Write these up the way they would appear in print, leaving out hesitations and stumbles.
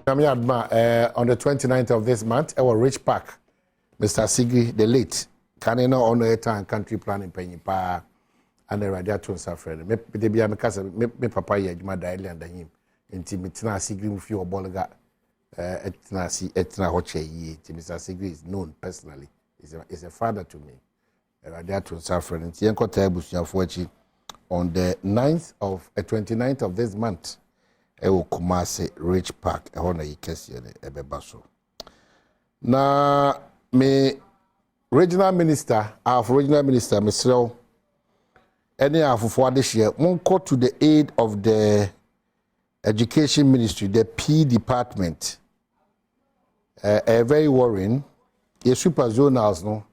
I'm on the 29th of this month, our Rich Park, Mr. Sigri, the late, can you know on a time country planning penny pa and the radiator suffering. Maybe I'm a cousin, me papa, my daily under him. Intimatina Sigri with your bolga, etna hoche ye. Mr. Sigri is known personally. He's a father to me. A radiator suffering. Tienko Tabus Yafuachi on the 29th of this month. Ewo Kumasi Rich Park ehona yikesi ebeba so na me regional minister Mr. any afofo adehye monko to the aid of the education ministry, the P department. Very worrying. Ye super zonals no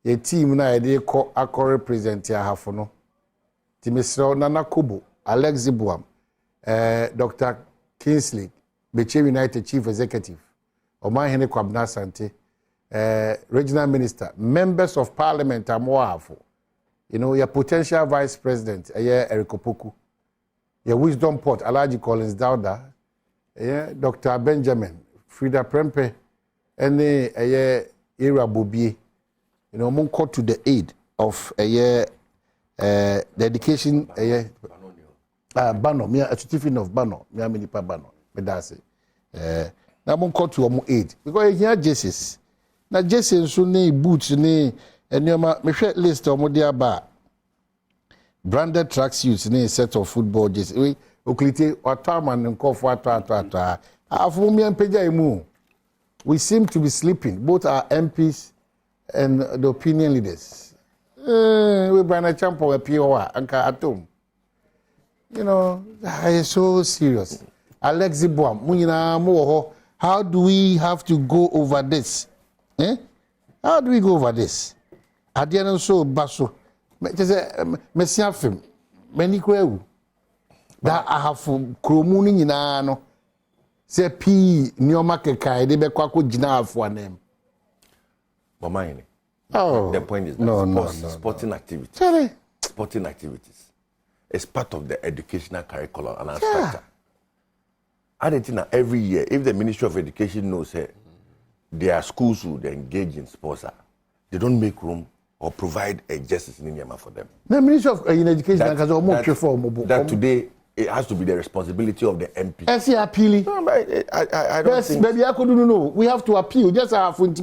ye team na dey ko represent ya hafo no ti Mr. Nana Kobo Alex Badwam Dr. Kingsley, Beche United Chief Executive, Omahene Kwabna Sante, Regional Minister, Members of Parliament, Amoafo. You know, your potential Vice President, Eric Opoku, your Wisdom Port, Alaji Collins Dauda, Dr. Benjamin, Frida Prempe, and Ira Bobie. You know, mon call to the aid of the education. Bano, me a certificate of Bano, me a mini pa Bano, me that's it. Now I'm call to omo aid because here Jesus. Now Jesus so ne boots ne enioma me share list omo dia ba branded tracksuits ne set of football jerseys. We oklite otama nko fo ato. Afu me ampeja emu. We seem to be sleeping, both our MPs and the opinion leaders. We brand champion we POA anka Adom. You know, it's so serious. Alex Badwam, how do we have to go over this? How do we go over this? I didn't so basso. Messia film. Many queue. That I have cromuni in ano. Say P. Nyomake kai, they be kwako jina for name. Mama, oh, the point is that sporting activities. Sporting activities. It's part of the educational curriculum and structure. I don't think that every year, if the Ministry of Education knows their schools would engage in sports, they don't make room or provide a justice in India for them. The Ministry of Education that today it has to be the responsibility of the MP. I see appealing. No, I don't think. Maybe I couldn't know. We have to appeal. Just have to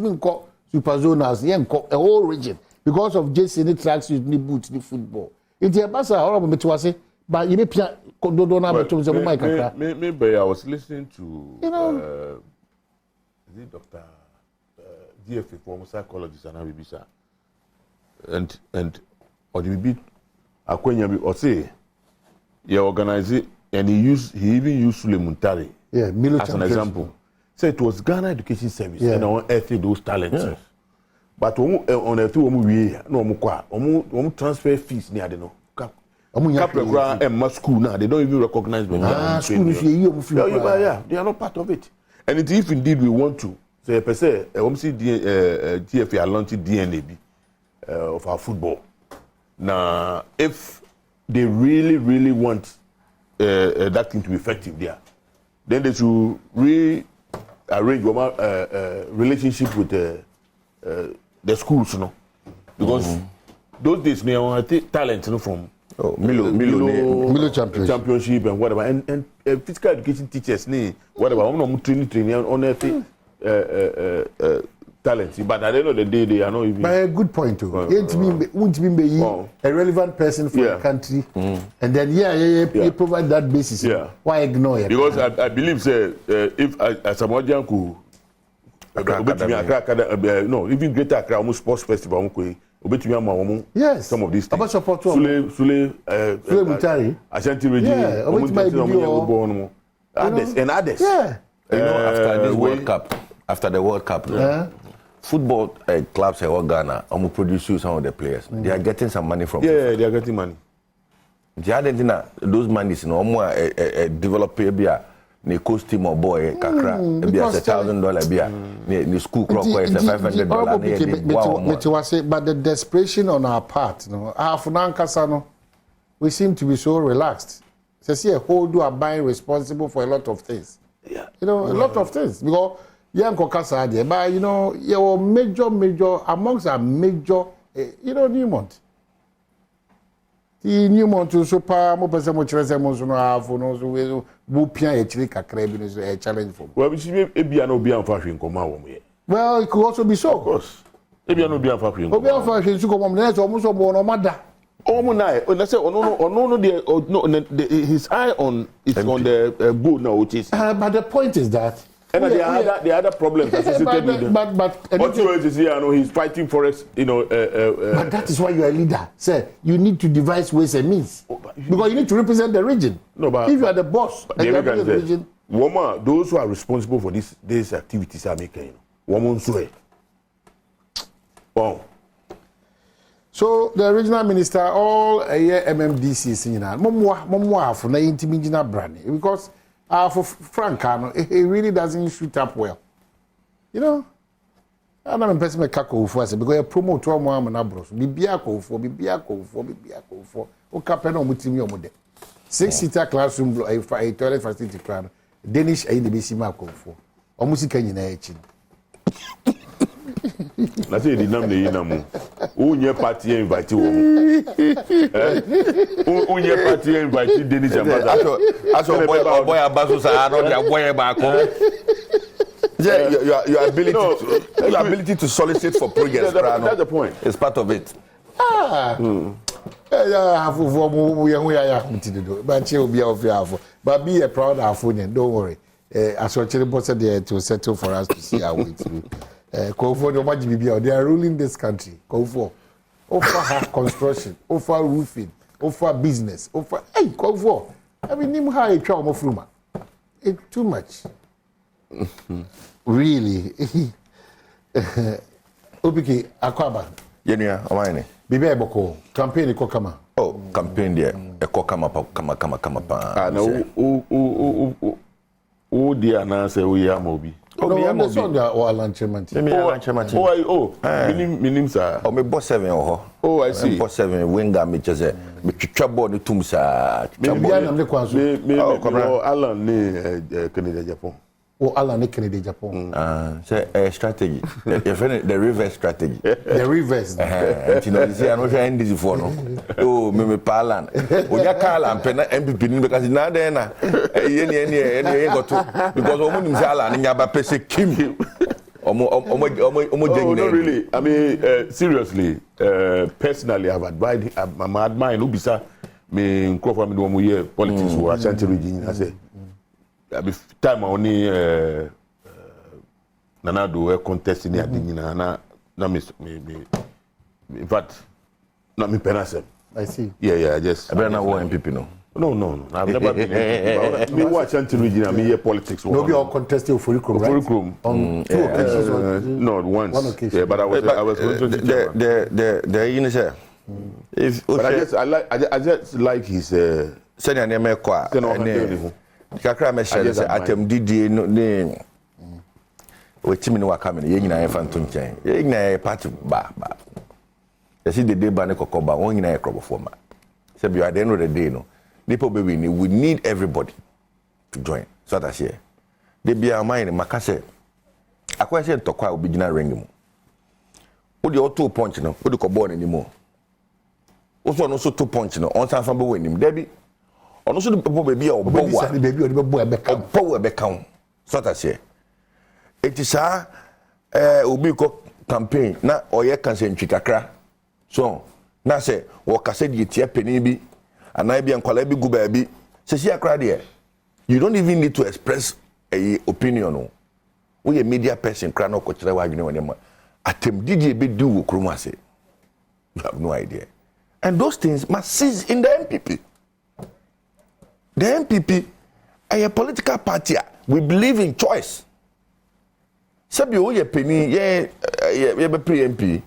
super zonals, a whole region because of just any tracks with the boots, the football. It's a basa horrible metwase, but you may pia kododona betum se mumai kakra. Maybe I was listening to is it Dr. DFA former psychologist and Abibisa. And or the bit akwenya or say he organize it and he even used Sulemuntari as an example. So it was Ghana Education Service and on earth those talents. Yes. But on earth no transfer fees near the no. School now they don't even recognize them. They are not part of it. And if indeed we want to, say per se, see TFA launching DNA of our football. Now, if they really want that thing to be effective there, then they should rearrange relationship with the schools, you know, because those days they have talent, you know, from Milo championship and whatever, and physical education teachers, whatever, I'm training on talent, but at the end of the day, they are not even. But a good point too. Won't be a relevant person for the country, and then you provide that basis. Why ignore it? Because I believe, say, if Samoa could. No, even Greater Accra almost sports festival. Yes, some of these things. About support Sule Mutari, Ashanti Regime, others. Yeah. You know, after the World Cup, football clubs in Ghana produce some of the players. They are getting some money from. Yeah, they are getting money. The other thing, those monies, develop the costume or boy, kakra, be $1,000 the school clock is $500. But the desperation on our part, we seem to be so relaxed. See, a whole do are buying responsible for a lot of things. Yeah, You know, a lot of things. Because young Kokasa, but you know, your major amongst a major, you know, Newmont. The Newmont to super more person much less emotional have no so whoopia actually kakrebi is a challenge for. Well, we should be an obian fashion come out. Well, it could also be so. Of course. Maybe an obian fashion. Obian fashion to come on, that's almost a one or mother. Oh, no, let's say, no, his eye on is on the boat now, which is. But the point is that. And the other problems associated with them. But what you is here, I know he's fighting for us, you know. But that is why you are a leader, sir. You need to devise ways and means because you need to represent the region. No, but if you are the boss, and you represent the region. Woman, those who are responsible for these activities are making. Woman, swear. Wow. So the regional minister, all a year MMDC is saying that Momwa for na intimidina brand because for Francano it really doesn't shoot up well. You know, I'm not impressed with Kako for us because I promote to one man abroad. Bibiako for o capeno mutimi omode. 6-seater classroom a toilet facility plan. Danish a the BC Marco for almost can you I say the name the inamu. Unye party invite you. Unye party invite Danish ambassador. Aso boy abaso sa no dia boy back. Your ability to solicit for projects. That's the point. It's part of it. But be a proud Afonian, don't worry. As your children said there to settle for us to see our way through. They are ruling this country. Offer construction, offer roofing, offer business, offer. Hey, I mean, how you try more it's too much. Really. Opiki Akwaba. Yenya, amane. Bibi eboko campaign ko kama. Oh, campaign there. Eko kama pa. Ah, no. O dia na say we am obi. No, I'm son there or Alanchemati. Minim sir. Oh, me boss 7 ho. Oh, I see. Boss 7 winger me chese. Me twitwa ball ni tum sa. Me am le kwanso. Me Alan ni Canada Japan. Oh, Alan ni Canada Japan. Say strategy. Your friend the reverse strategy. The reverse. You know, see I no share ndisi for no. Oh, me Palan. Onya Kala mpena MPP ni because na dey na ye go to because omo nim say Alan nya ba pese kim. Omo not really. I mean, seriously, personally, I've advised. I'm admiring Ubisa. Me Crawford me do mo year politics for Ashanti region. I say, time only Nana do contest in the na me. In fact, not me penasem. I see. Yeah. I just. I better not want MPP no. No. I've never been. Me watch Ashanti region. I hear politics. No, we all contested Ofurikrum, right? Ofurikrum. On 2 occasions. No, once. One occasion. Yeah, but I was going to the you know say. If but I just like his send your name kwa kakra me share say atem didie no ne wetimi ne waka me ye nyina ye fanto nchen ye nyina ye party ba you see the day ba ne kokoba won nyina ye krobofo ma say be at the end of the day no people be we need everybody to join so that here they be our mind makase akwa say ntokwa obi gina ring mu wo de auto punch no wo de ko ball ni mu also no so 2 punch no on san fa be wanim dabi ono so de baby o bowa baby o de bowa be ka power be ka so that here it is obi ko campaign na oye kansentwi kakra so na say wo kase de tie pani bi ana bi enkwala bi gu ba bi se si akra de you don't even need to express a opinion no we a media person kra no ko kire wa adwene woni ma atem didi be do wo krum ase you have no idea. And those things must cease in the MPP. The MPP is a political party. We believe in choice. Sabi o ye penny ye be pre-MP.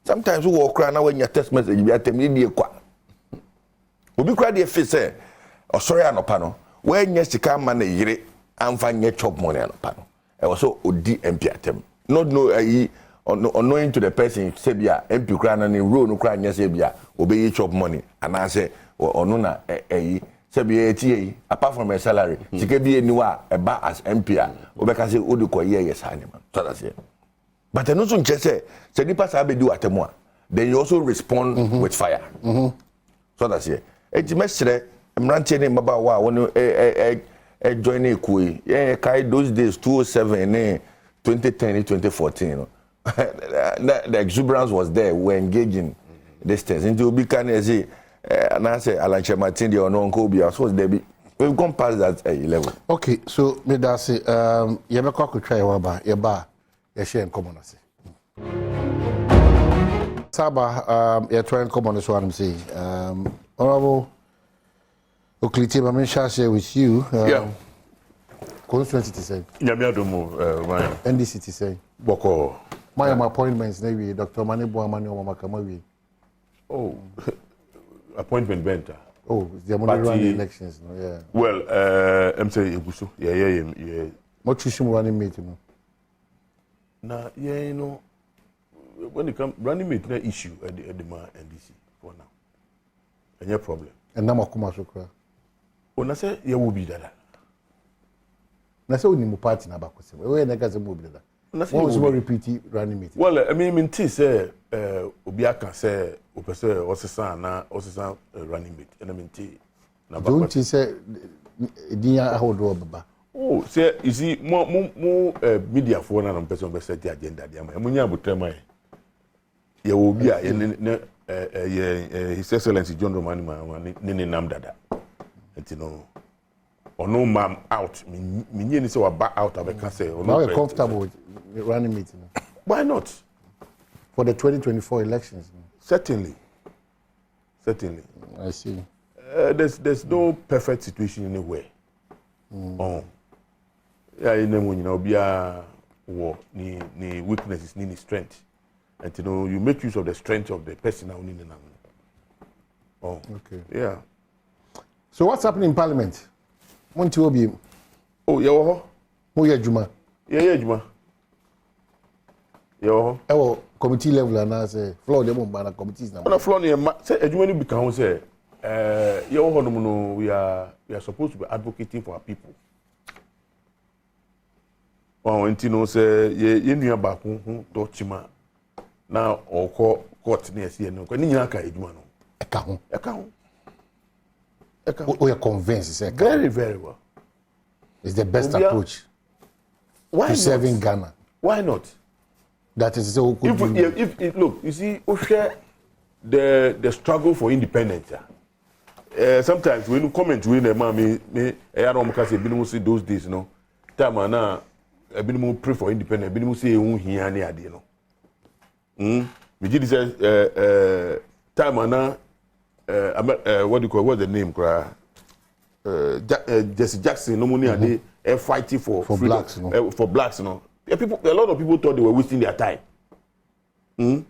Sometimes we walk around when your text message be atemni die kwa. Obi kra dey face say osori anopa no when ye sika man na yire amfa nye chop money anopa no. E was so odi MP atem. Not know unknowing to the person say bia MP kra na ni road no kra nya say bia obey chop money and I say ono na say apart from a salary, she can be anywhere about as MP. Obeka say o de ko ye yes anima. So that's it. But I know some say nipa say be do atemwa. Then you also respond with fire. So that's it. Eti mesre mrantie ne mbaba wa won join ekoi. Yeah, kai those days 2007 2010 2014 you know. The exuberance was there. We were engaging this things. Into Obi can say and I say Alanche Martin the no uncle be so there be we've gone past that level. Okay, so me that say you be ko try one ba ye ba ye share in common say. Saba you try in common so I'm saying. Honorable Okliti I share with you. Yeah. Constituency say. Nyame Adom NDC say. Boko. My appointments na we Dr. Manebo Amani Omakama we. Oh. Appointment benta. Oh, the money run the elections no, yeah. Well, I'm saying Eguso. Yeah. What choosing running mate no. Na yeah, you know, when it comes running mate na issue at the NDC for now. Any problem. And na makuma so kra. Oh, na say you will be that. Na say oni mu party na bakose. We na gaze mu bi that. What was more repeat running mate? Well, I mean say obi aka say opese osesa na osesa running mate. And I mean na bakose. Don't you say dia ahodo baba. Oh, say you see more media for na person be set the agenda dia ma. Emunya abotrema ye. Ye obi a His Excellency John Romani ma ne nam dada. Etino ono mam out. Me ni say wa back out abeka say ono. Now you're comfortable with running meeting. Why not? For the 2024 elections. Certainly. I see. There's no perfect situation anywhere. Oh. Yeah, you know, be a war, ni weaknesses, ni strength. And you know, you make use of the strength of the person now. Oh. Okay. Yeah. So what's happening in Parliament? Monty Obi. Oh, yeah. Moya Juma. Yeah, Juma. Yo. Oh, committee level and I say floor them on committees now. On the floor near say Ejuma ni become say we are supposed to be advocating for our people. Oh, and you know say ye nua ba ko do chima na oko court na see no ko ni nyina ka Ejuma no. E ka ho. We are convinced say very very well. It's the best approach. Why to serving Ghana? Why not? That is so good. If look, you see, the struggle for independence. Sometimes when you comment with the man, I don't say been see those days, no. Time na been pray for independence. Been say here ni ade no. Me did say time na what do you call what's the name? Jesse Jackson no money ade fighting for blacks, no. For blacks, no. A lot of people thought they were wasting their time. A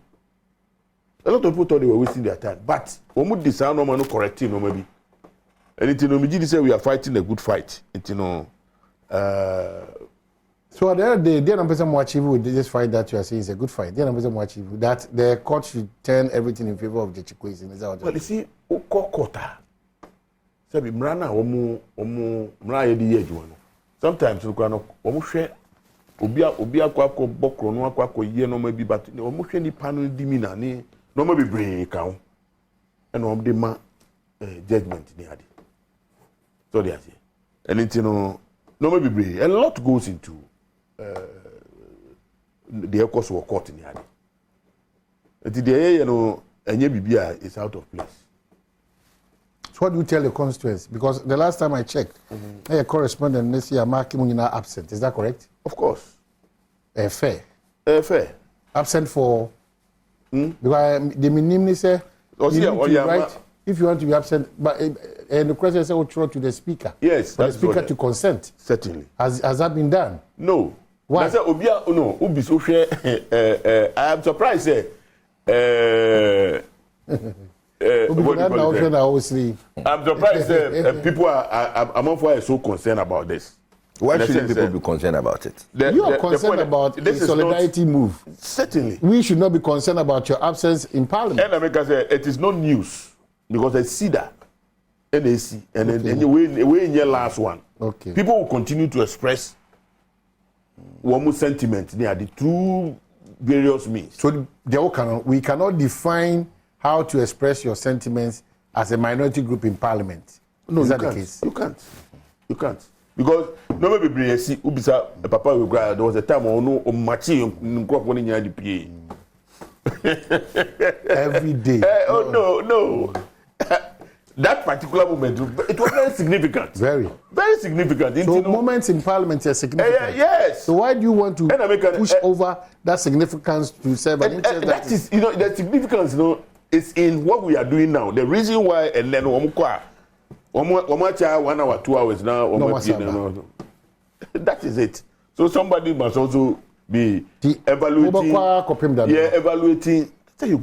lot of people thought they were wasting their time. But when we decide no correcting no maybe. Anything no me say we are fighting a good fight. You know. So at the end of the day, the person who achieve with this fight that you are saying is a good fight. The person who achieve that the court should turn everything in favor of the Chikwueze. Is that what? Well, you see, Okokota. Sabi mrana omu mra ye di yeju no. Sometimes no kwa no omu hwe obi akwa bokro no akwa ye no ma bi but omu hwe ni panu di mi na ni no ma bebre ka ho. E no de ma judgment ni ade. So they are say. Anything no ma bebre. A lot goes into the course of court ni ade. Enti de ye no enye bibia is out of place. So what do you tell the constituents? Because the last time I checked, a correspondent this year Marky Munina absent. Is that correct? Of course. Fair. Fair. Absent for because the minimum say right if you want to be absent, but and the question is throw to the speaker. Yes, for the speaker to consent. Certainly. Has that been done? No. Why? No, Ubi so I am surprised. I'm surprised people are among are so concerned about this. Why shouldn't people be concerned about it? You are concerned about the solidarity move. Certainly. We should not be concerned about your absence in Parliament. And America said it is not news because I see that NAC, and then we in your last one. Okay. People will continue to express one more sentiment. They are the two various means. So we cannot define how to express your sentiments as a minority group in parliament. No, is you that can't. the case? You can't. Because no maybe Briesi Ubisa Papa will cry. There was a time on no machi in the PA. Every day. No. That particular moment, it was very significant. Very significant. So moments in parliament are significant. Yes. So why do you want to push over that significance to serve an interest? That is, the significance, is in what we are doing now. The reason why, and then 1 hour, 2 hours now. That is it. So somebody must also be evaluating. Evaluating. You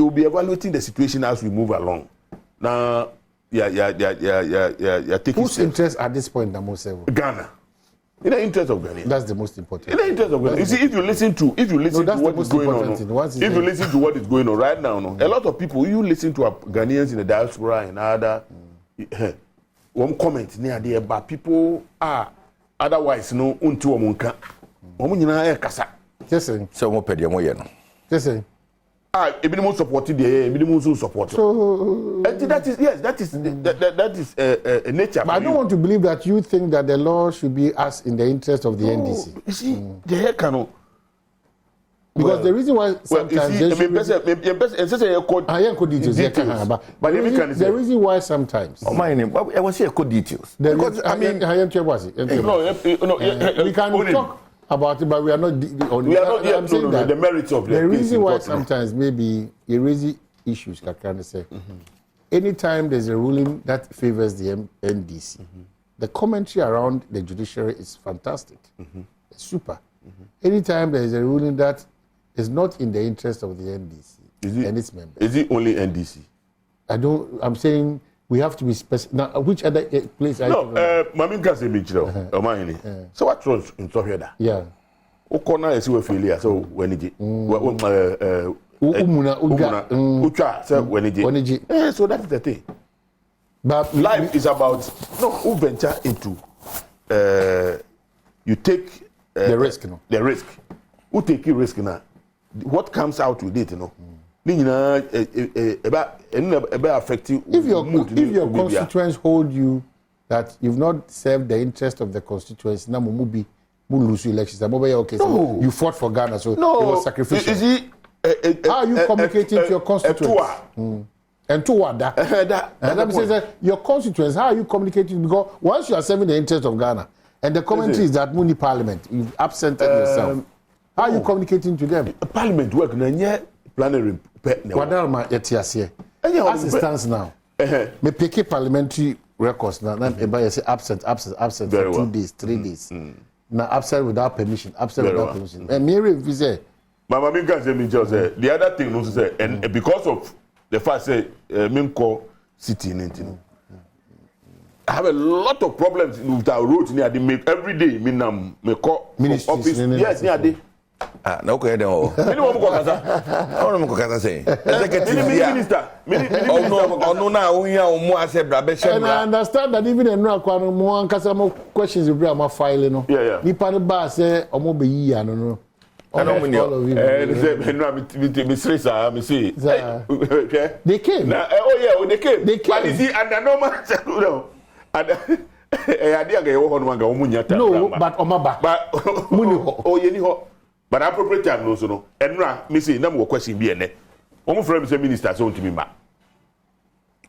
will be evaluating the situation as we move along. Now, taking whose interest at this point the most? Ghana. In the interest of Ghana. That's the most important. In the interest of Ghana. You see, if you listen to what is going on, if you listen to what is going on right now, a lot of people, you listen to Ghanaians in the diaspora and other, one comment near there, but people are otherwise unto omunka. Omunyina kasa. Yes, sir. So mo pedi mo ye no. Yes, sir. Minimum supported the minimum support. So that is nature. But I don't want to believe that you think that the law should be as in the interest of the NDC. You see, the heck cannot. Because the reason why sometimes the reason why sometimes I was here code details. Because I mean we can talk about it, but we are not on I'm saying that the merits of the reason why sometimes maybe you raise issues like I say. Anytime there's a ruling that favors the NDC, the commentary around the judiciary is fantastic. It's super. Anytime there is a ruling that is not in the interest of the NDC and its members. Is it only NDC? I'm saying we have to be specific. Now, which other place? No, Maminka say Michiro, Omani. So what was in Soheda? Yeah. Okona is a failure, so when it so that's the thing. But life is about who venture into you take the risk, the risk. Who take a risk now? What comes out with it, affect you. If your constituents hold you that you've not served the interest of the constituency, now you lose elections. Okay, so you fought for Ghana, so it was sacrificial. How are you communicating to your constituents? And to what that? That says that your constituents, how are you communicating? Because once you are serving the interest of Ghana, and the commentary is that Muni Parliament, you've absented yourself. How are you communicating to them? Parliament work na plenary. Wadarma yetiase. As it stands now, me pick parliamentary records now. Everybody say absent for 2 days, 3 days. Now absent without permission, And Mary say, Mama Minka say the other thing no say, and because of the fact say Minko city in it. I have a lot of problems with our roads near the make every day. Me call office. Yes, near the. No go ahead oh. Minimum kokasa. No go kasa say. Executive minister. No na o yan o mu ase bra be and I understand that even in Rakwa no mo ankasa mo questions you bring am file no. Yeah. Nipa no ba say omo be yi ano no. Me stress me see. They came. They came. They came. But you see and the normal no, but Omaba. But but appropriate time no so no. Enra me say na mo question bi ene. Omo frame say minister so ntimi ma.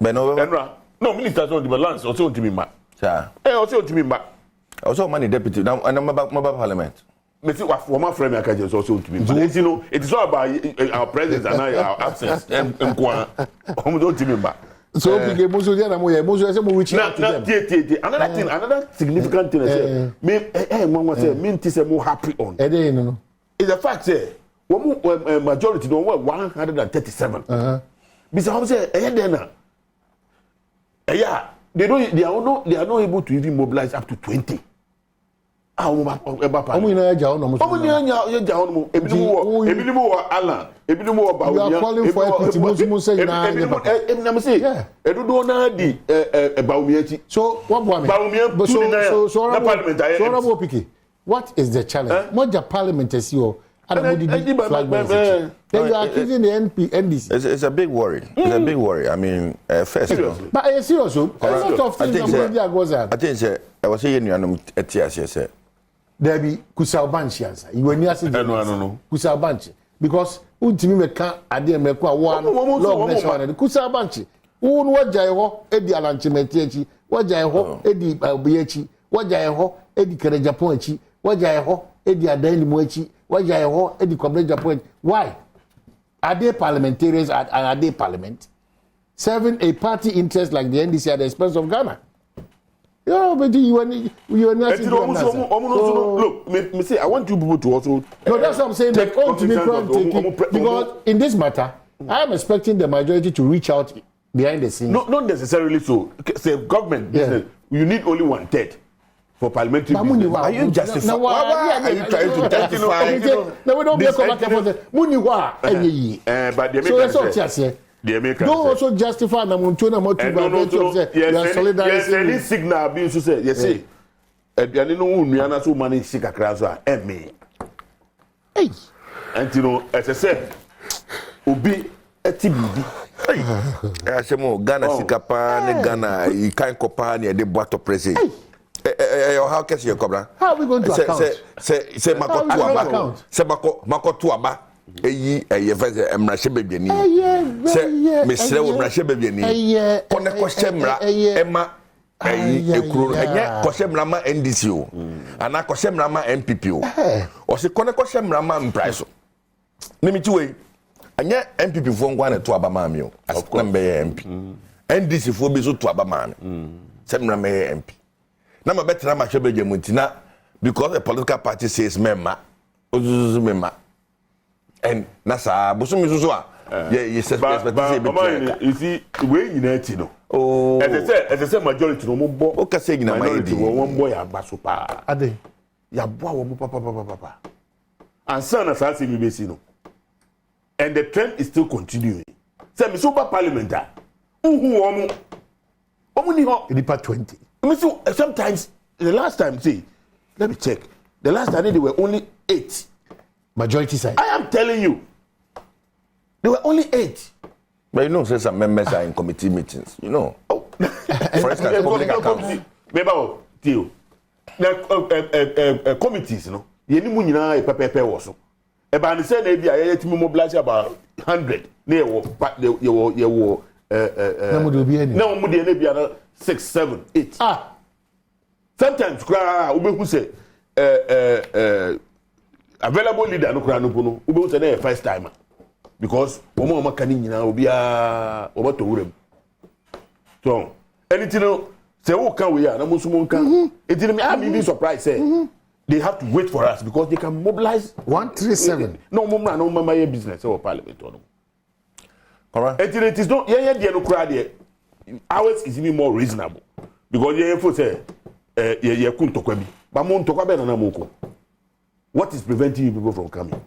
But no Enra. No minister so ntimi lance so ntimi ma. Sir. So ntimi ma. Also money deputy now and mobile parliament. Me see what former frame akaje so ntimi ma. You know it is all about our presence and our absence. Omo don't ntimi ma. So big Musu say mo reach out to them. Another significant thing I say me say me say mo happy on. No. It's the fact say majority no 137. Because say they are not able to even mobilize up to 20. Omu ina eja ono muso. Omu ni eja ono mu. Ebi mu Alan. Ebi mu Badwam. You are calling for equity. Musu say na. Ebi na me say. Edudo na di Badwam echi. So what Badwam? So Honorable Piki, what is the challenge? Moja parliament is you. Then you are accusing the NDC. It's a big worry. It's a big worry. I mean, first. But it's serious. A lot of things that goes on. I think I was saying you know etias. There be Kusalbanchi answer. You were near saying no. Kusalbanchi because untimi meka ade meka one long nation Kusalbanchi. Who waja ho edi alanchimenti echi, waja ho edi obi echi, waja ho edi kere Japan echi, waja ho edi adani mu echi, waja ho edi kwabre Japan. Why? Are they parliamentarians are they parliament serving a party interest like the NDC at the expense of Ghana? Yeah, but you are not. Look, me say I want you people to also. No, that's what I'm saying. Because in this matter, I am expecting the majority to reach out behind the scenes. No, not necessarily so. Say government business, you need only 1/3 for parliamentary business. Are you justifying? Why are you trying to justify? No, we don't make a matter for the Muniwa. But the so that's what I say. Don't also justify the Montuna motive by virtue of the solidarity. Yes, any signal being to say, yes, say, Ebiani no Uniana so many sick across me. Hey, and you know, as I said, Ubi etibi. I say more Ghana sikapa ne Ghana you can't compare near the boato presi. How can you cobra? How are we going to account? Say mako tuaba. Say mako tuaba. Eyi efese emrahye bebiani se mesre wo emrahye bebiani kone kwhye mra ema eyi ekuro enye kwhye mra ma NDC o ana kwhye mra ma MPP o o se kone kwhye mra ma mprice nimiti we enye MPP fo ngwa na to aba ma mi o asna mbe MP NDC fo bi so to aba ma se mra me MP na ma betra ma hwe bebiani ntina because a political party says memma ozuzu memma and nasa busumi so you see we you know oh as I say majority no mo bo o ka say gina minority one boy agbaso pa ade ya boa wo papa and sana sa say me no and the trend is still continuing say me so ba parliament who omo ni ho in part 20 me so sometimes the last time see let me check the last time they were only 8 majority side. I am telling you, there were only 8. But you know, say some members are in committee meetings. You know, for instance, public accounts. Remember, Theo, the committees, you know, you need money now. Pepe was so. About the same idea, I had to mobilize about 100. They were, no more than 6, 7, 8. Sometimes, who say, available leader no kra no pono ube say na first timer because omo makani nyina obia obato wurem so anything no say who can we na musumo kan it me I'm even surprised say they have to wait for us because they can mobilize 137 no mama no mama your business or parliament or no correct it is not yeah no kra there ours is even more reasonable because yeah for say yeah kuntokwa bi ba mo ntokwa be na moko. What is preventing you people from coming?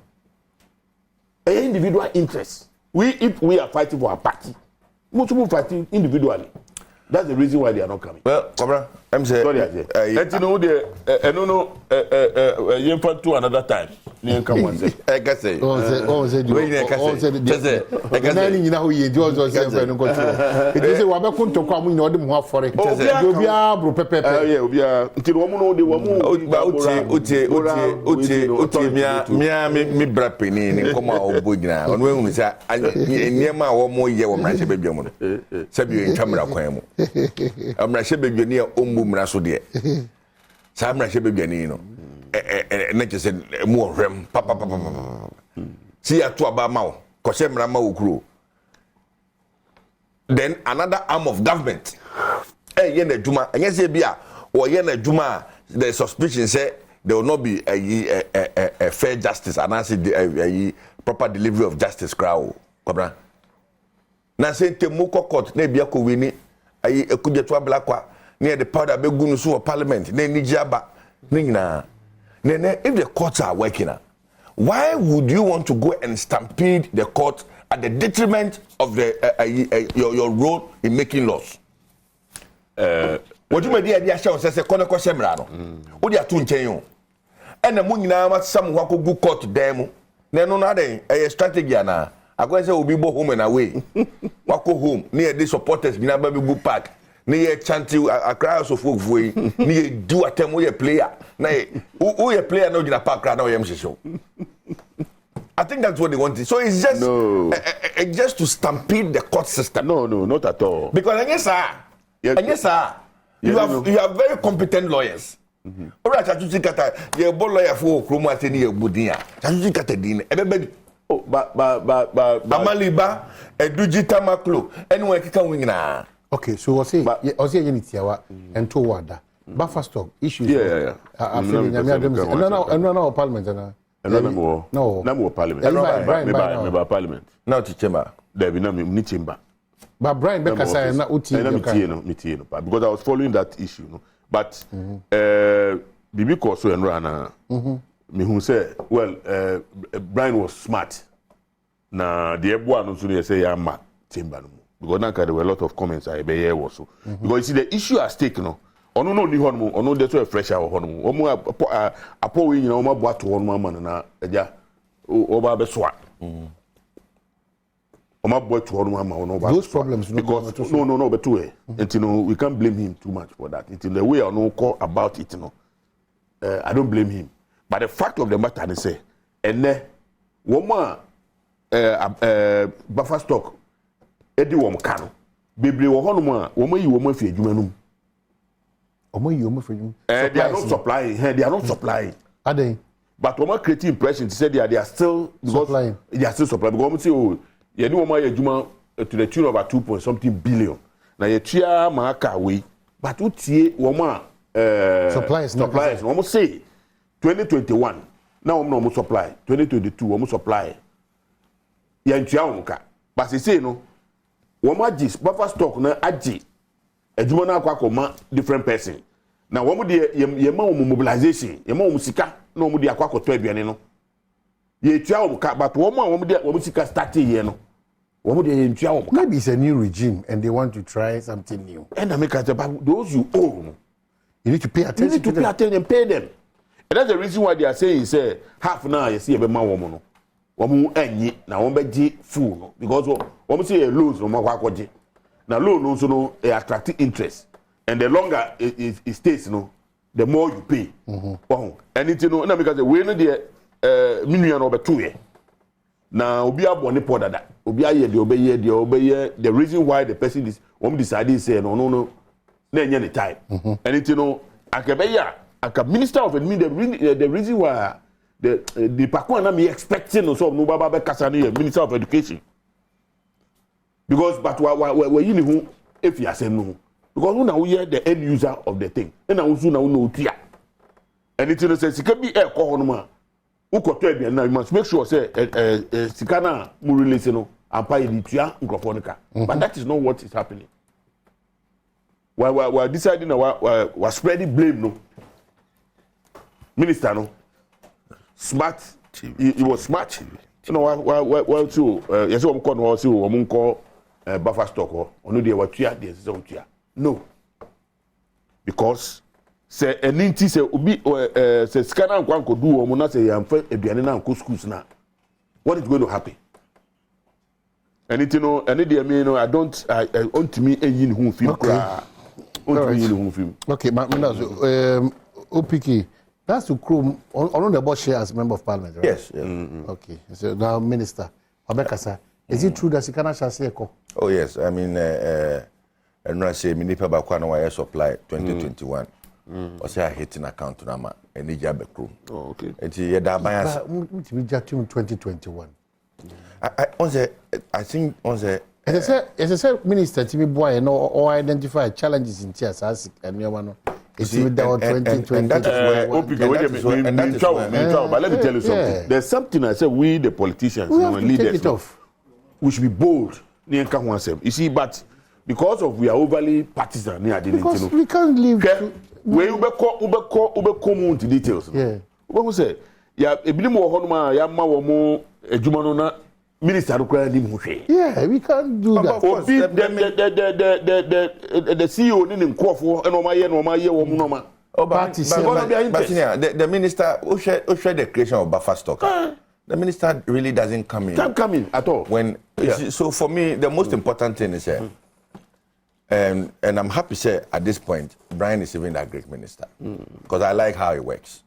An individual interest. If we are fighting for our party, most people fighting individually. That's the reason why they are not coming. Well, Cobra, I'm saying. Sorry, you know, you to another time. You come one say. I can say. You know, he does also no control. It is a wabakun to come in order more for it. You be able to prepare. Yeah, we are. Until one know the one. Me brapini ni koma obugina. Onwe unu sa niema wo mo ye wo mra baby mu. Sabi ntwamra kwan mu. Amra baby ni ombu mra so de. Sa mra baby ni no. Na je se mu ohwem papa si ato aba ma wo kose mra ma okuro. Then another arm of government ye na djuma enye se bia wo ye na djuma the suspicion say there will not be a fair justice and a proper delivery of justice crowd kobra na say temu court na bia ko wini ayi ekujeto ablakwa near the powder begunu so parliament na nijiaba ni nyina Nene, if the courts are working, why would you want to go and stampede the court at the detriment of your role in making laws? What you may be a show says a Konako Semrano. What you are to change? And the moon now, some who go court to them. Then another a strategy. I go and say, we'll be home and away. Walk home near the supporters, Binababu Park. Near chanting a crowd of folk way, near do a time with a player. Nay, who a player no in a park now, show. I think that's what they wanted. So it's just just to stampede the court system. No, not at all. Because I guess, sir, you have very competent lawyers. All right, I just got a lawyer for Chromatini Budia. I just got a dinner. Everybody. Oh, but Amaliba, a Dujita Maclo, anyway, can win now. Okay, so I say unity and to wada. Buffer stock issues. Yeah. No, parliament. No parliament. Maybe parliament. Now to chamber. There be no chamber. But Brian Becker said na uti. Because I was following that issue, no. But Bibi Koso and Rana, me who say, well, Brian was smart. Na the Ebuan also say I'm chamber. Because now there were a lot of comments I be here also. Because you see the issue at stake, no. Ono no ni honmo, ono dey so a fresher honmo. Omo apo we nyina omo boato honmo man na eja oba be so a. Omo boato honmo ama ono ba. Those problems because no but too and you know we can't blame him too much for that. It's in the way I know call about it, you know. I don't blame him. But the fact of the matter is say ene woman buffer stock edi wom ka no bebre wo hono mu a wo yi wo mafi adwuma no they are not supplying. They are not supplying. Are they? But when creating impression, they say they are still supplying. They are still supplying. Because say, oh, you know, to the tune of about 2.something billion. Now you try mark away, but what see woman suppliers. Almost say 2021. Now we no supply. 2022 we supply. You try umka. But they say no. Woman just buffer stock na aji. Ejuma na kwa koma different person. Na womu de yema wo mobilization, yema wo sika na womu de akwa koto aduane no. Ye tua wo ka but womu de womu sika start ye no. Womu de ye tua wo ka. Maybe it's a new regime and they want to try something new. And I make about those you owe. You need to pay attention. You need to pay attention and pay them. And that's the reason why they are saying say half now you see e be ma womu no. Womu anyi na womu be gi full no because womu say loans no ma kwa kwaje. Now, loan also no attractive interest, and the longer it stays, no, the more you pay. And it's no, because we know the million over 2 years. Now, obi abone poda that. Obi aye the obey the reason why the person is decided say no, any time. And it's no, aka minister of the reason why the Pakwan me expecting so no baba kasani minister of education. Because but we you know if you are saying no because we now hear the end user of the thing and now we know tia and it says it can be a call on ma who koto e now you must make sure say sikana mu release no and pay the tia microfonica but that is not what is happening. We are deciding we spreading blame no minister no smart he was smart you know well too yes we call no say we call buffer stock or no dey watua dey say watua no because say eninti say obi say scanner nkwa nkodu o mo na say yamfa aduane na nko schools na what is going to happen anything no any dey me no I want me eyin hu film kra okay OPK that's to Chrome on the boss share as member of parliament right? Yes. Okay so now minister Obekasa is it true that Sikana shall say echo? Oh yes, I mean, and I say Minipa Bakwana wire supply 2021. Or say I hit an account number and the job crew. Oh, okay. And yeah, that bias. We just 2021. I think on the. As I said, Minister Timmy Boy, or identify challenges in tears as and you want to. It's with our 2020. But let me tell you something. There's something I said we the politicians and leaders. We should be bold. You see, but because of we are overly partisan, because we can't live. Where you come into details. Yeah. What was it? Ya ebi mo ho no ma ya ma wo mo adwuma no na minister no kra ni mu hwe. Yeah, we can't do that. Obi the CEO ni nkofo eno ma ye no ma ye wo mu no ma. But the minister who shared the creation of buffer stock. The minister really doesn't come in. Can't come in at all. So for me, the most important thing is and I'm happy to say at this point, Brian is even a great minister because I like how it works.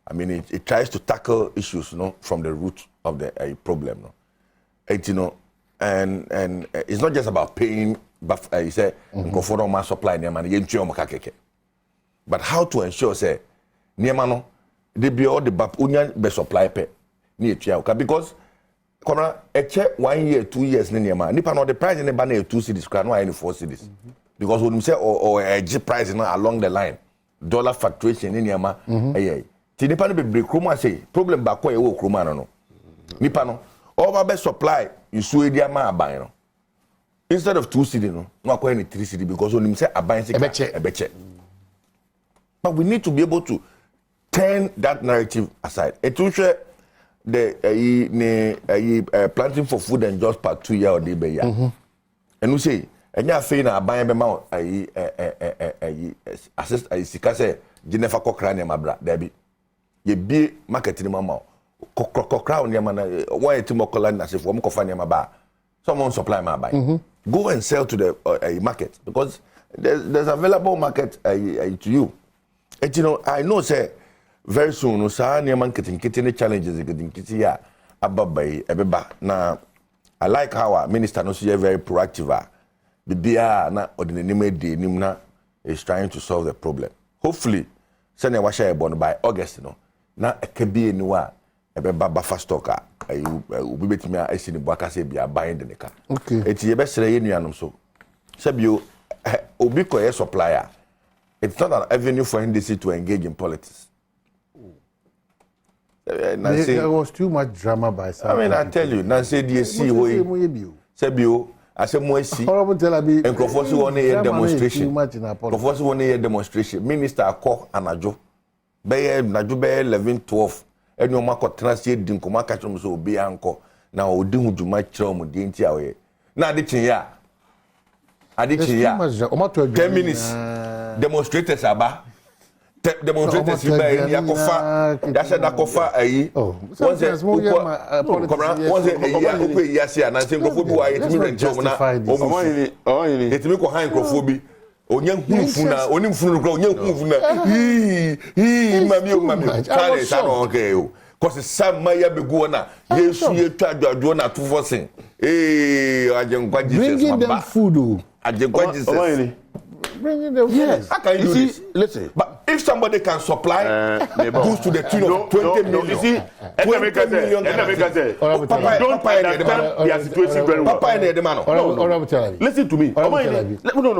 I mean, it tries to tackle issues, from the root of the problem, and it's not just about paying. But you say, supply but how to ensure say, they be all the be supply pay because a check 1 year, 2 years, nipa no the price in the banner 2 cities, no any 4 cities. Because when you say or a G price along the line, dollar fluctuation in Yama, nipa no be break chroma say problem back where you chroma no. Nipa no over best supply you sue the buy no. Instead of 2 cities, no any 3 cities because when you say a buying a betche. But we need to be able to turn that narrative aside. The planting for food and jobs part 2 year or day by year. And we say, and you're saying a buying amount, assist Sikase, Jennifer Cochrane, my brother, Debbie. Ye be marketing mama, crown, Yamana, why Timokolan as if one coffee my bar. Someone supply my buy. Go and sell to the market because there's available market to you. And I know, say, very soon, no sir, near getting challenges getting kitty ya ababa ebeba. Now I like how our minister no see very proactive. The beer na ordinary day nimna is trying to solve the problem. Hopefully, send a washer born by August, na kebi niwa ebeba buffer stock you be bet me I see the baka say be buying the car. Okay. It's your best say nuanum so. Sabio obi koye supplier. It's not an avenue for NDC to engage in politics. There was too much drama by some. I mean, I tell you, Nancy DSC, Sebio, I said, Moisi, and Kofosu one year demonstration. Kofosu 1 year demonstration. Minister Koch and Ajo, Bayer, Najube 11, 12, and your market translate Dinkoma Kachum so be uncle. Now, do you much trauma, didn't you? Now, did you? I did 10 minutes. Demonstrators aba demonstrators by yakofa dasha dakofa ayi once yasi na say nkofo bi wa yetimi rencho na yetimi ko han nkofo bi onye hunfuna oni mfunu kro onye hunfuna mami kale sa no okay o cause sama ya begu na yesu yetu adwadwo na to forcing ajenkwa Jesus bringing them food ajenkwa Jesus bringing them yes how can you do this? Listen, but if somebody can supply goods to the tune of 20 million, you see, 20 million Papa their situation very well. Papa listen to me. No.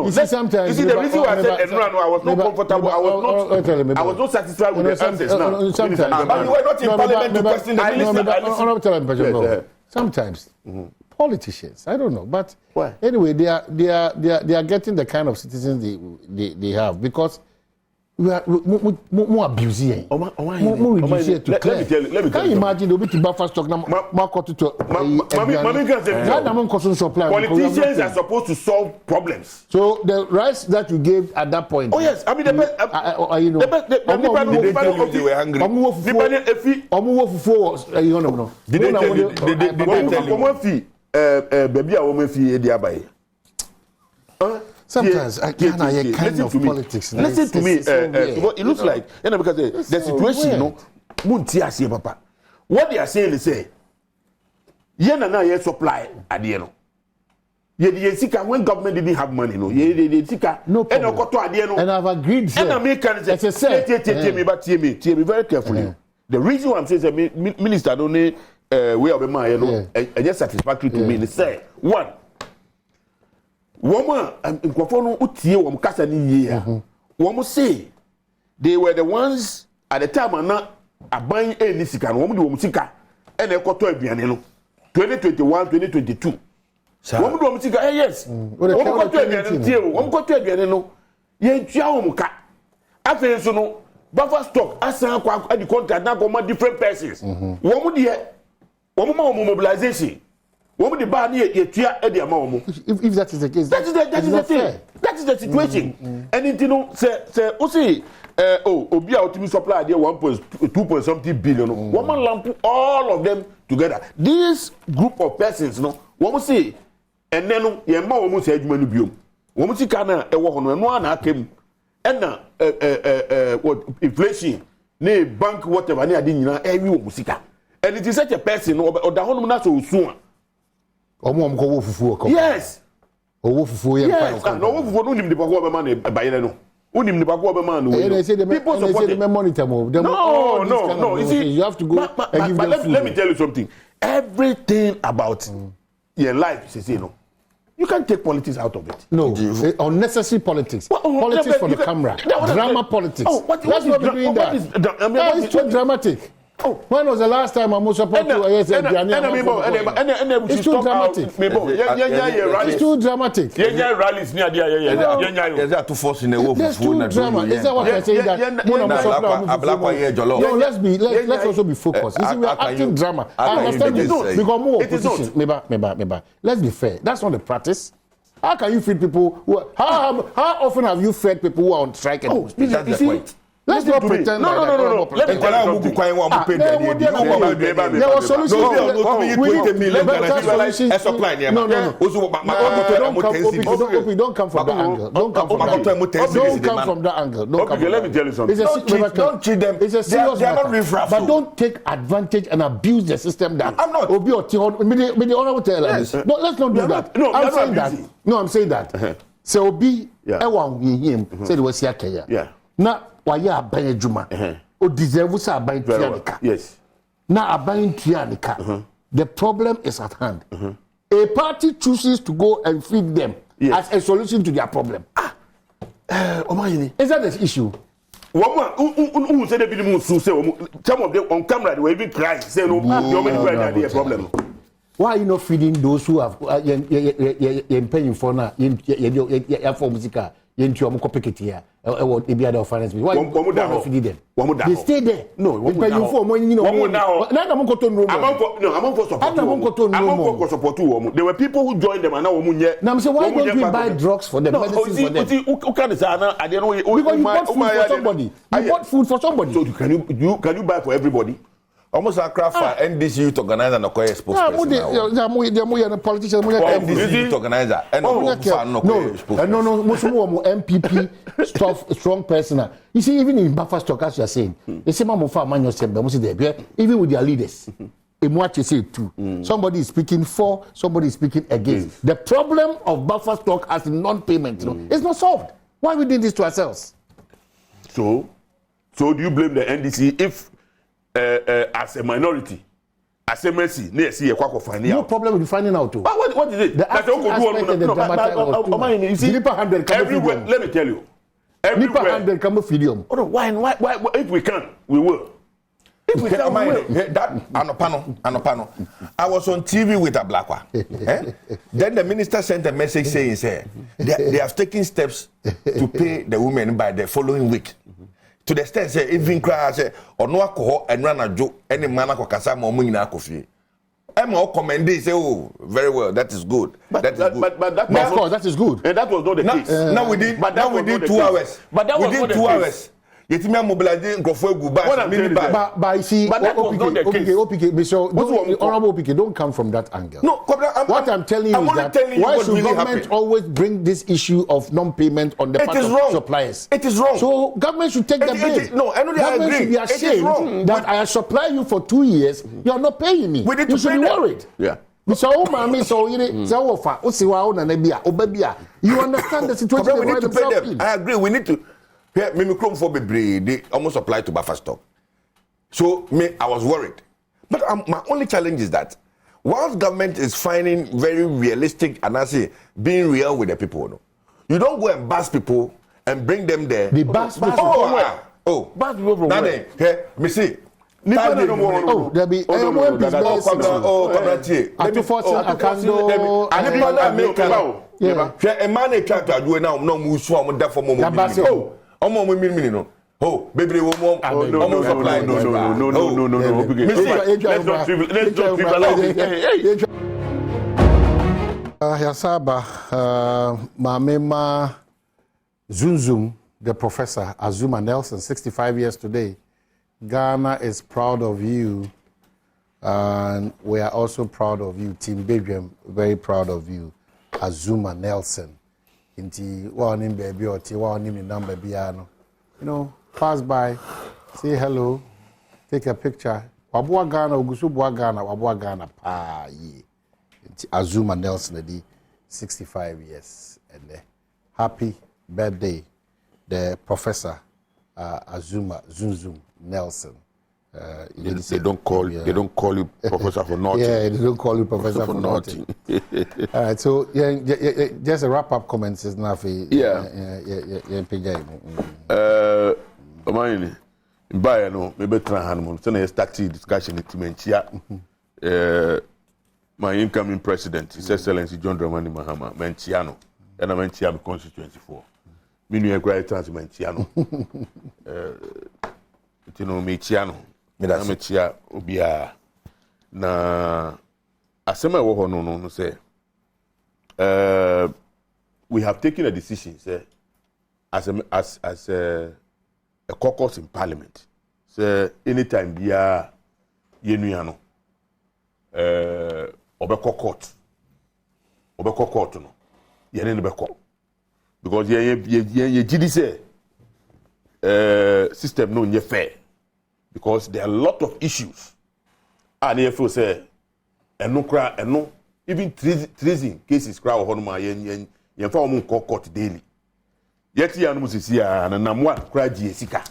You see, sometimes you see the reason why I said I was not comfortable. I was not satisfied with the answers now. Sometimes, but you were not in parliament to question the minister. Sometimes. Politicians, I don't know, but anyway, they are getting the kind of citizens they have because we are more abusing. Let me tell you. Can you imagine they'll be to buffer stock now? Politicians are supposed to solve problems. So the rights that you gave at that point. Oh yes, I mean they were hungry. Baby, I want to see sometimes I can't kind of politics. Listen to me. It looks like because the situation, Papa. What they are saying is say, ye supply at the end. When government didn't have money, no and I've agreed. And Americans say, very carefully. The reason why I'm saying that minister don't need way of a man, just satisfactory to me. They say, one, woman, Nkwafono utie wam kasa ni year. Woman say they were the ones at the time and not a buying any sika. Woman do sika and a quarter bianelo 2021, 2022. Woman do sika, yes. Woman quarter bianelo, ye chiamuka. After so no. buffer stock asan kwa the contract na go different persons wo mu de wo mu ma mobilization wo mu de ba na ye tua e de ama wo mu. If that is the case, that is the thing. That is the situation. And you know say o say obi a ultimate supply there 1.2 something billion. Woman lamp all of them together. This group of persons no wo mu say and then ye ma wo mu say adwuma no biom. Wo mu sika na e wo ho no na akem. And what inflation, ne bank whatever, ne adi nyina every musika. And it is such a person or the whole na so soon. Omo ko wo fufu. Yes. Owo fufu ye yes. No wo fufu no nim de bako be man e bayere no. Unim de bako be man no. People support them monitor mo. No. You have to go and give them food. Let me tell you something. Everything about your life, you say no. You can't take politics out of it. No, unnecessary politics. Politics for the camera. Drama politics. Let's not be doing that. It's too dramatic. When was the last time I was supposed to? It's too dramatic. It's too dramatic. Rallies near there. Too force in the wolf. There's too drama. Is that what I say? Let's also be focused. You see, we are acting drama. I understand this because more opposition. Let's be fair. That's not the practice. How can you feed people? How often have you fed people who are on strike? That's the point. Let's not pretend. No. Let me tell you something. There was solutions. Don't come from that angle. Don't come from that angle. Okay, let me tell you something. Don't cheat them. It's a serious matter. But don't take advantage and abuse the system. That I'm not. May the honorable tell us. No, let's not do that. I'm saying that. No, I'm saying that. So Obi, Ewan, him said it was here. Yeah. Now. Why you aban adwuma o deserve say aban tuanika yes na aban tuanika the problem is at hand a party chooses to go and feed them as a solution to their problem is that the issue who say they be the say some of them on camera they were even crying say no the problem why are you not feeding those who have paying for now for music yentu omo kopekete here e be other finance why you feed them they stay there no pay you for money no na mo koto no among for support there were people who joined them and now omo nye na say why don't we buy drugs for them medicine for them who can say na I don't know you bought food for somebody so can you buy for everybody almost a craft for NDC youth organizer no koye spokesperson the politicians NDC youth organizer no mo MPP strong person you see even in buffer stock as you are saying they say man for man yourself but say there even with their leaders what you say too somebody is speaking for somebody is speaking against the problem of buffer stock as non-payment it's not solved why are we doing this to ourselves so do you blame the NDC if as a minority, as a mercy, no problem with finding out. What is it? Everywhere, let me tell you. Everywhere. Why? If we can, we will. If we can, we will. That Anopano. I was on TV with a black one. Then the minister sent a message saying, they have taken steps to pay the women by the following week. To the extent say even cry say ono akọ enra na jo any man akokasa ma omo nyina akofie e ma o commend say oh very well that is good but that of course that is good and that was not the case now within 2 hours but that was within 2 hours yetimi mobilize nkofo egu ba but see OPK so honorable OPK don't come from that angle no what I'm telling you is that why should government always bring this issue of non-payment on the part of suppliers it is wrong so government should take the blame government should be ashamed that I supply you for 2 years you are not paying me you should be worried so you understand the situation we need to pay them I agree we need to for they almost apply to buffer stock. So I was worried. But my only challenge is that whilst government is finding very realistic and I say being real with the people, you don't go and bash people and bring them there. The bash people from where? Hey, me see. There be a man a character do now no move so I'm there for moment. Omo minimum no Oh, baby, we won't. No. Let's not trivialize it. Yasaba, Mamema Zunzum, the professor, Azuma Nelson, 65 years today. Ghana is proud of you, and we are also proud of you. Team Badwam, very proud of you. Azuma Nelson. Inti wa nim baby or ti wa nim number biano. You know, pass by, say hello, take a picture. Wabua Ghana, Ugusu Bua Ghana, Wabua Ghana, pa ye. Azuma Nelson, 65 years, and happy birthday, the professor Azuma Zunzum Nelson. They don't call you professor for nothing. Yeah, they don't call you professor for nothing. All right, so yeah, just a wrap up comments is now for Omani, Mbaye no, maybe try hand so na start discussion it mentia. My incoming president, His Excellency John Dramani Mahama, Mentiano, and I'm Mentiano constituency 4. Minu great chance Mentiano. You know, Mentiano. Metia Obia. Na Asema wo no say. We have taken a decision, say, as a caucus in Parliament. Say anytime bia yenuano. Obeko court no yene ne beko because ye gidi say system no nye fair because there are a lot of issues and if you say eno even treason cases cry ho no ma ye fa o court daily yet ya no sisi ya na namwan cry gi esika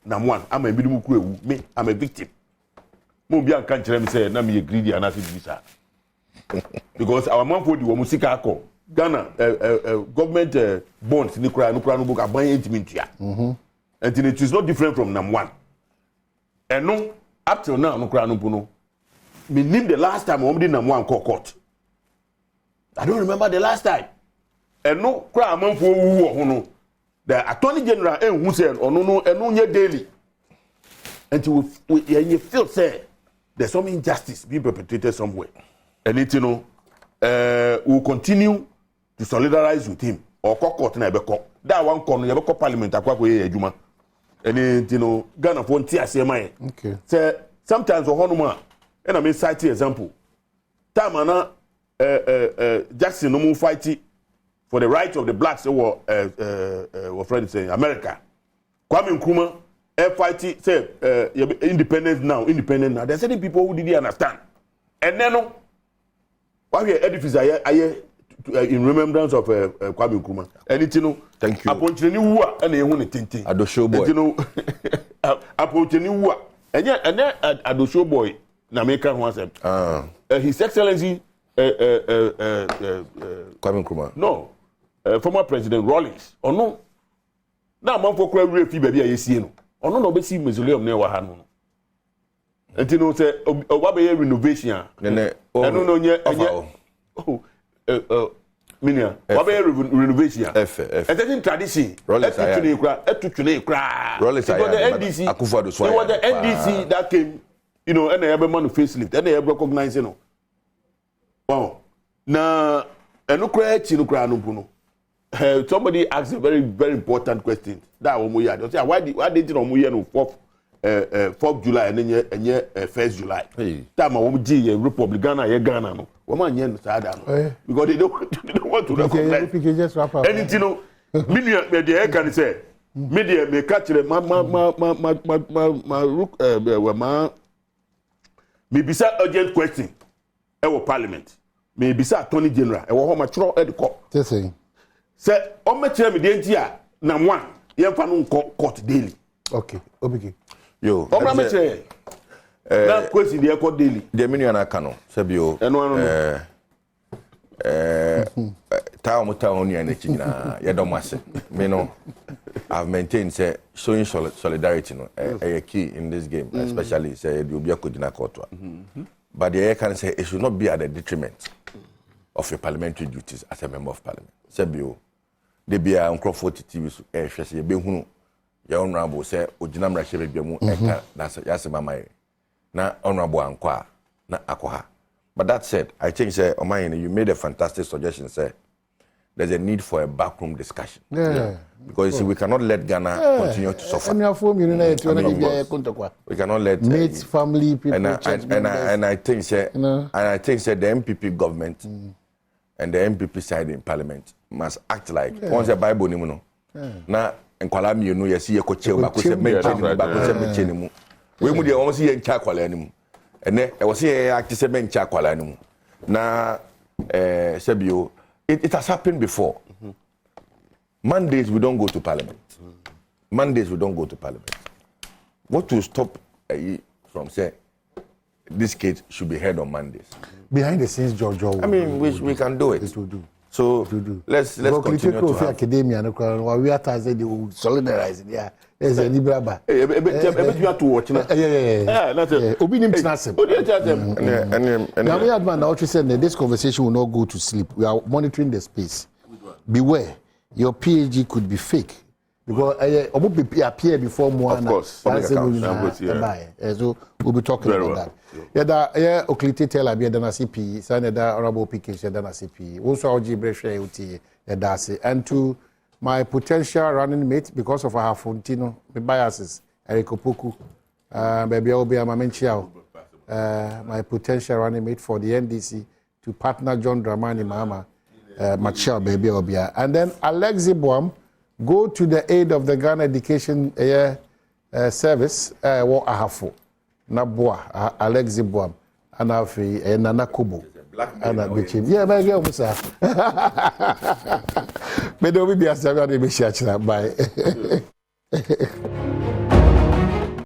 namwan ama ebi mu kura ewu me am a victim mo bia kan kire me say na me greedy and as bisa because our man for the musika akọ Ghana government bonds ni kura no book aban intimintia and it is not different from nam1 and no up till now no kura no puno me name the last time we did nam1 court I don't remember the last time and no kura man for wu no the attorney general who said no nye daily until we feel say there's some injustice being perpetrated somewhere. And it, we'll continue to solidarize with him. Or court na ebeko. That one corner, you parliament, akwa ye juma. And it, Ghana for TSMI. Okay. So sometimes honuma, and I mean cite example. Tamana Jackson no more fighting for the right of the blacks were friends saying America. Kwame Nkrumah fighting say independent now. There's certain people who didn't understand. And then why we edifice in remembrance of Kwame Nkrumah. And thank you. Upon Chenua and a one tinting. Adosho boy. Upon Chenua. And yet Adosho boy, Nameka once. His Excellency Kwame Nkrumah. No. Former President Rawlings. Or no. Now, man for credit fee baby I see no. Or no be see mausoleum near Wahano. And say Obabe renovation. No Minia. Obabe renovation. A certain tradition. Rollins the NDC. Akufo-Addo It was the NDC that came, and they have a man facelift, and they have recognized, Wow. Now, and no credit, no. Somebody asked a very, very important question. That why did you know 4th July and then 1st July? Time I Republic Ghana no. Woman yen sada no. Because they don't want to recognize. Just wrap up. And million media can say media may catch maybe say urgent question. Parliament. Maybe say Attorney General. Home mature at the court. Say, on me tell me the idea, nam one, you have no court daily. Okay, obiki. Yo, on me tell. That question the court daily. The menu na kano, sebio. Town near Nechina, Yadomase. Me no, I've maintained say showing solidarity a key in this game, especially say you be a Kudina Kotwa. But the air can say it should not be at the detriment of your parliamentary duties as a member of parliament. Sebio. They be a Crawford TV, be who your honorable say ojina mrahye be mu eka na yase mama na honorable ankwa na akoha. But that said, I think say Omayene, you made a fantastic suggestion. Say there's a need for a backroom discussion. Because you see, we cannot let Ghana continue to suffer. We cannot let mates, family, people, and I think say the MPP government and the MPP side in parliament must act like once the Bible ni mu na enkwala mienu yesi ye ko chew ba ko se menche ni mu we mu de won se ye ncha kwala ni mu ene e wo se ye act se mencha kwala ni mu na sebio it has happened before. Mondays we don't go to parliament. Mondays we don't go to parliament. What will stop from say this case should be heard on Mondays? Behind the scenes, George. I mean, we can do it. It will do. So let's continue to have. Academia, while we are they will solidarize. Yeah, there's a liberaba. You have to watch now. Yeah. Obedience Nasim. Now we had man also said that this conversation will not go to sleep. We are monitoring the space. Beware, your PhD could be fake. Because appear before more. Of course. So we'll be talking about that. Yeah, Oklite tell Abia Dana CP, Sanada Honorable PK Dana CP. Also our Gibresha UT Dasi. And to my potential running mate, because of our Fontino, my biases, Eric Opoku, Baby Obia Mamenchiao, my potential running mate for the NDC, to partner John Dramani Mama, Machel Baby Obia. And then Alexi Boam, go to the aid of the Ghana Education Service, what I have for. Naboa, Alexi Boam, and Afi, Nana Kubo. And I became, yeah, my girl, sir. But don't be a 7 by.